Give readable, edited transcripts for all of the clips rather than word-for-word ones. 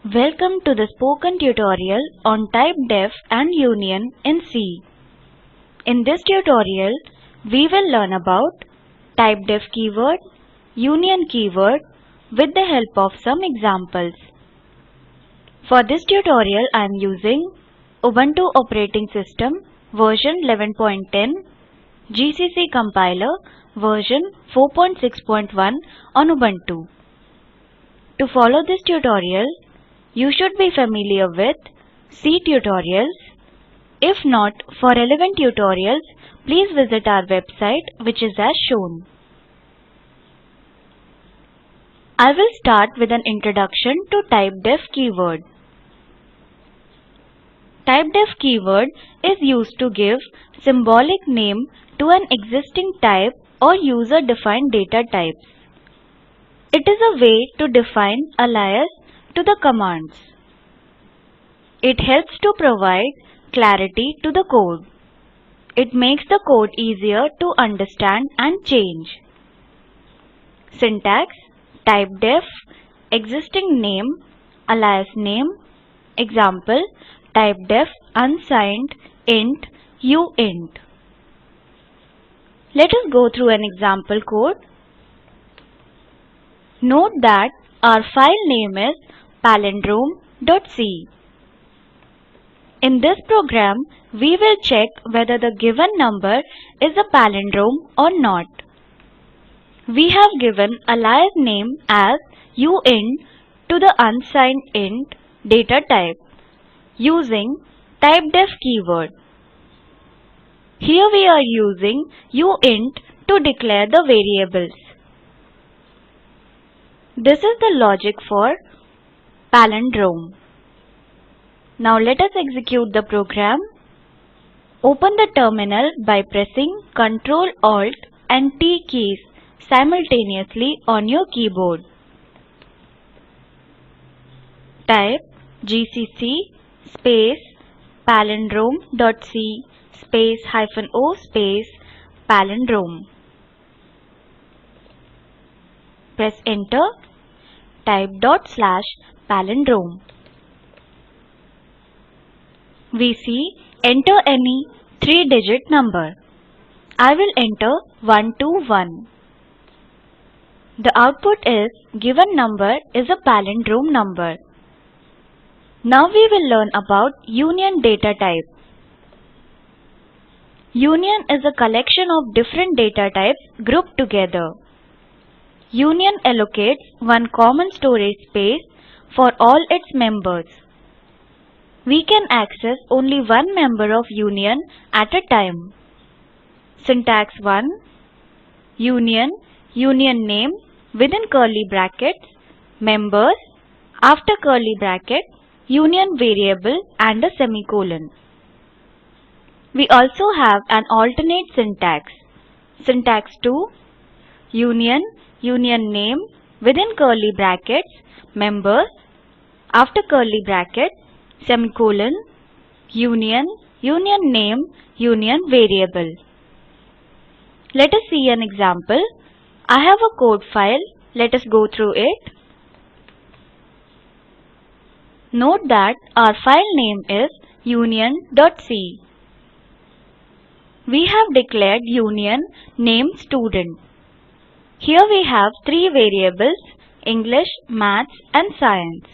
Welcome to the spoken tutorial on typedef and union in C. In this tutorial, we will learn about typedef keyword, union keyword with the help of some examples. For this tutorial, I am using Ubuntu operating system version 11.10, GCC compiler version 4.6.1 on Ubuntu. To follow this tutorial, you should be familiar with C tutorials. If not, for relevant tutorials, please visit our website which is as shown. I will start with an introduction to typedef keyword. Typedef keyword is used to give symbolic name to an existing type or user-defined data types. It is a way to define alias to the commands. It helps to provide clarity to the code. It makes the code easier to understand and change. Syntax: typedef, existing name, alias name. Example: typedef unsigned int uint. Let us go through an example code. Note that our file name is palindrome.c. In this program, we will check whether the given number is a palindrome or not. We have given alias name as uint to the unsigned int data type using typedef keyword. Here we are using uint to declare the variables. This is the logic for palindrome. Now let us execute the program. Open the terminal by pressing Ctrl Alt and T keys simultaneously on your keyboard. Type gcc space palindrome.c space -o space palindrome. Press enter. Type /palindrome. We see enter any 3-digit number. I will enter 121. The output is given number is a palindrome number. Now we will learn about union data type. Union is a collection of different data types grouped together. Union allocates one common storage space for all its members. We can access only one member of union at a time. Syntax 1. Union, union name within curly brackets, members, after curly bracket, union variable and a semicolon. We also have an alternate syntax. Syntax 2. Union, union name within curly brackets, members, after curly bracket, semicolon, union, union name, union variable. Let us see an example. I have a code file. Let us go through it. Note that our file name is union.c. We have declared union name student. Here we have 3 variables: English, Maths and Science.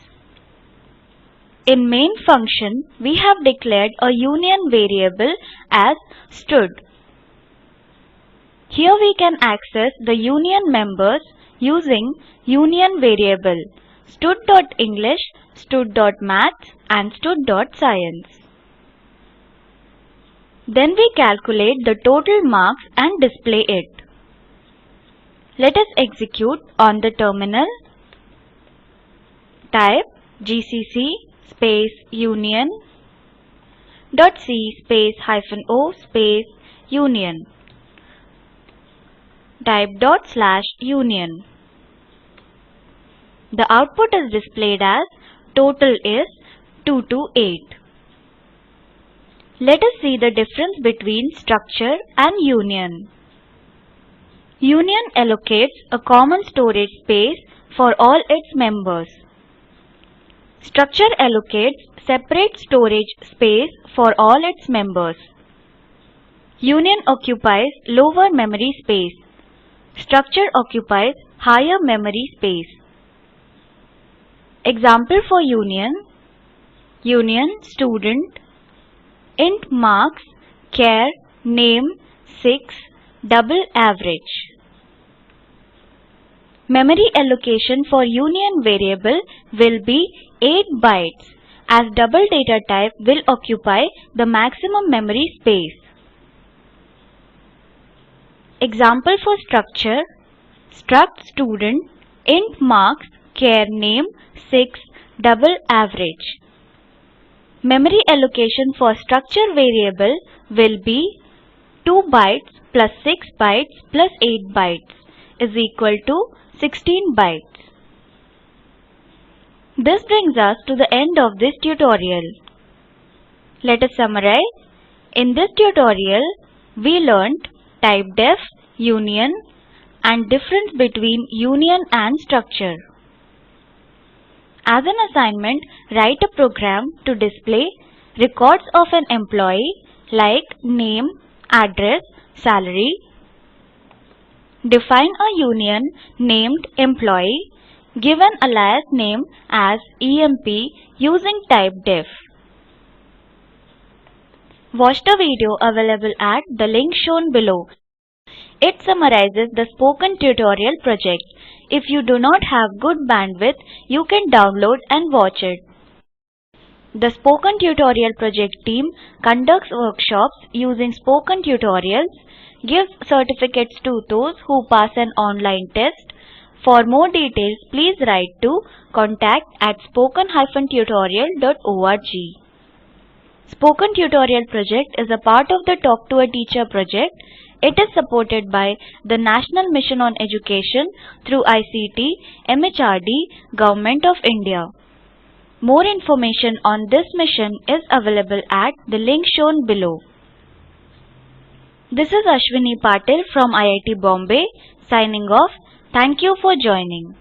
In main function, we have declared a union variable as stud. Here we can access the union members using union variable stud.english, stud.maths and stud.science. Then we calculate the total marks and display it. Let us execute on the terminal. Type gcc space union .c space -o space union. Type /union. The output is displayed as total is 228. Let us see the difference between structure and union. Union allocates a common storage space for all its members. Structure allocates separate storage space for all its members. Union occupies lower memory space. Structure occupies higher memory space. Example for union: union student, int marks, char, name, 6, double average. Memory allocation for union variable will be 8 bytes, as double data type will occupy the maximum memory space. Example for structure: struct student, int marks, char name, 6, double average. Memory allocation for structure variable will be 2 bytes plus 6 bytes plus 8 bytes is equal to 16 bytes. This brings us to the end of this tutorial. Let us summarize. In this tutorial, we learnt typedef, union, and difference between union and structure. As an assignment, write a program to display records of an employee like name, address, salary. Define a union named employee. Give an alias name as EMP using typedef. Watch the video available at the link shown below. It summarizes the spoken tutorial project. If you do not have good bandwidth, you can download and watch it. The Spoken Tutorial project team conducts workshops using spoken tutorials, gives certificates to those who pass an online test. For more details, please write to contact@spoken-tutorial.org. Spoken Tutorial project is a part of the Talk to a Teacher project. It is supported by the National Mission on Education through ICT, MHRD, Government of India. More information on this mission is available at the link shown below. This is Ashwini Patil from IIT Bombay signing off. Thank you for joining.